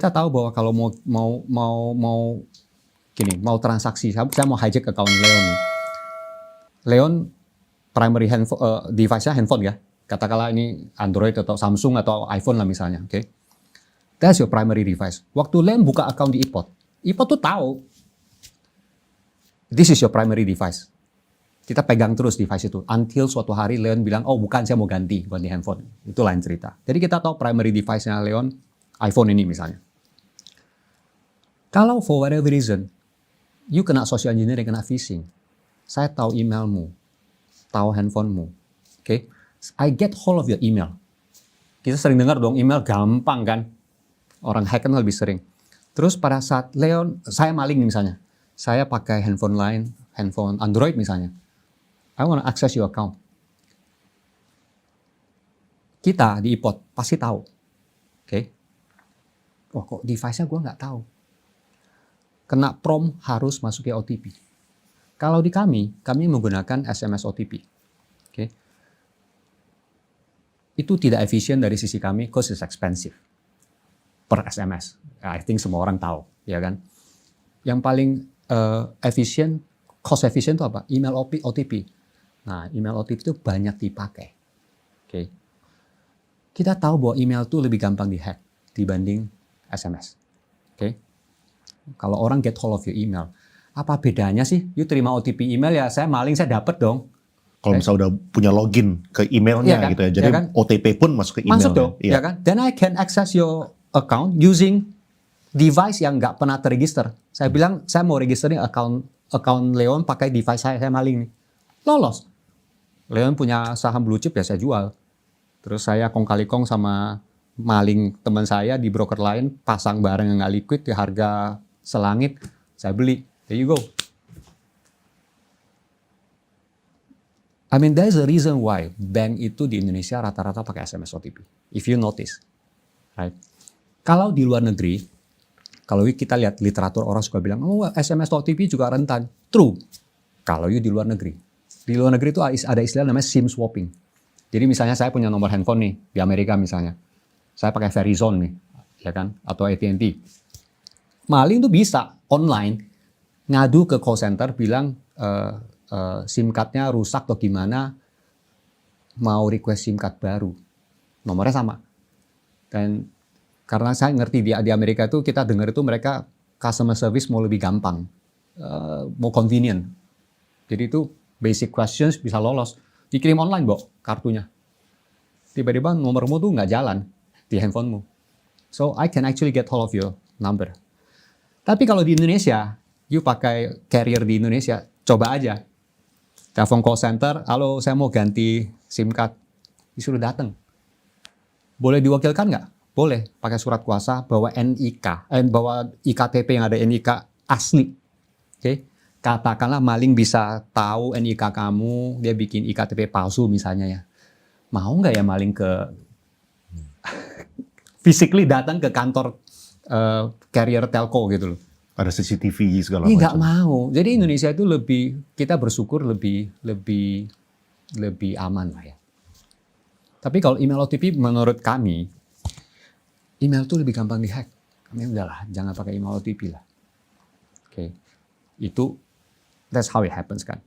Kita tahu bahwa kalau mau mau transaksi, saya mau hijack account Leon. Leon primary device-nya handphone ya. Katakanlah ini Android atau Samsung atau iPhone lah misalnya, oke. That's your primary device. Waktu Leon buka account di iPod tuh tahu this is your primary device. Kita pegang terus device itu until suatu hari Leon bilang, oh bukan, saya mau ganti handphone. Itu lain cerita. Jadi kita tahu primary device-nya Leon iPhone ini misalnya. Kalau for whatever reason, you kena social engineering, kena phishing. Saya tahu emailmu, tahu handphonemu. Oke, I get hold of your email. Kita sering dengar dong email gampang kan? Orang hack kan lebih sering. Terus pada saat Leon, saya maling misalnya. Saya pakai handphone lain, handphone Android misalnya. I want to access your account. Kita di iPod pasti tahu. Oke. Oh kok device-nya gue nggak tahu. Kena prompt harus masukin OTP. Kalau di kami menggunakan SMS OTP. Oke. Itu tidak efisien dari sisi kami, cost is expensive per SMS. I think semua orang tahu, ya kan? Yang paling efisien, cost efisien itu apa? Email OTP. Nah, email OTP itu banyak dipakai. Oke. Kita tahu bahwa email itu lebih gampang dihack dibanding SMS. Oke. Kalau orang get hold of your email, apa bedanya sih? You terima OTP email ya, saya maling, saya dapat dong. Kalau misalnya udah punya login ke emailnya kan? gitu ya, jadi kan? OTP pun masuk ke email. Masuk dong, ya kan? Then I can access your account using device yang nggak pernah terregister. Saya bilang, saya mau registerin account Leon pakai device saya maling nih. Lolos. Leon punya saham blue chip ya saya jual. Terus saya kong kali kong sama maling teman saya di broker lain, pasang barang yang nggak liquid di harga selangit, saya beli. There you go. I mean, there's a reason why bank itu di Indonesia rata-rata pakai SMS OTP. If you notice, right? Kalau di luar negeri, kalau kita lihat literatur orang suka bilang, oh SMS OTP juga rentan. True. Kalau you di luar negeri. Di luar negeri itu ada istilah namanya SIM swapping. Jadi misalnya saya punya nomor handphone nih, di Amerika misalnya. Saya pakai Verizon nih, ya kan? Atau AT&T. Maling tuh bisa online ngadu ke call center bilang SIM card-nya rusak atau gimana, mau request SIM card baru. Nomornya sama. Dan karena saya ngerti di Amerika itu kita dengar itu mereka customer service mau lebih gampang, mau convenient. Jadi itu basic questions bisa lolos. Dikirim online, kartunya. Tiba-tiba nomormu tuh nggak jalan di handphonemu. So I can actually get hold of your number. Tapi kalau di Indonesia, you pakai carrier di Indonesia, coba aja. Telepon call center, halo saya mau ganti SIM card. Disuruh datang. Boleh diwakilkan nggak? Boleh. Pakai surat kuasa, bawa NIK, bawa IKTP yang ada NIK asli. Oke? Katakanlah maling bisa tahu NIK kamu, dia bikin IKTP palsu misalnya ya. Mau nggak ya maling ke physically datang ke kantor carrier telco gitu loh. Ada CCTV segala macam. Nggak mau. Jadi Indonesia itu kita bersyukur lebih aman lah ya. Tapi kalau email OTP menurut kami, email itu lebih gampang dihack. Kami udahlah, jangan pakai email OTP lah. Oke. Itu that's how it happens kan.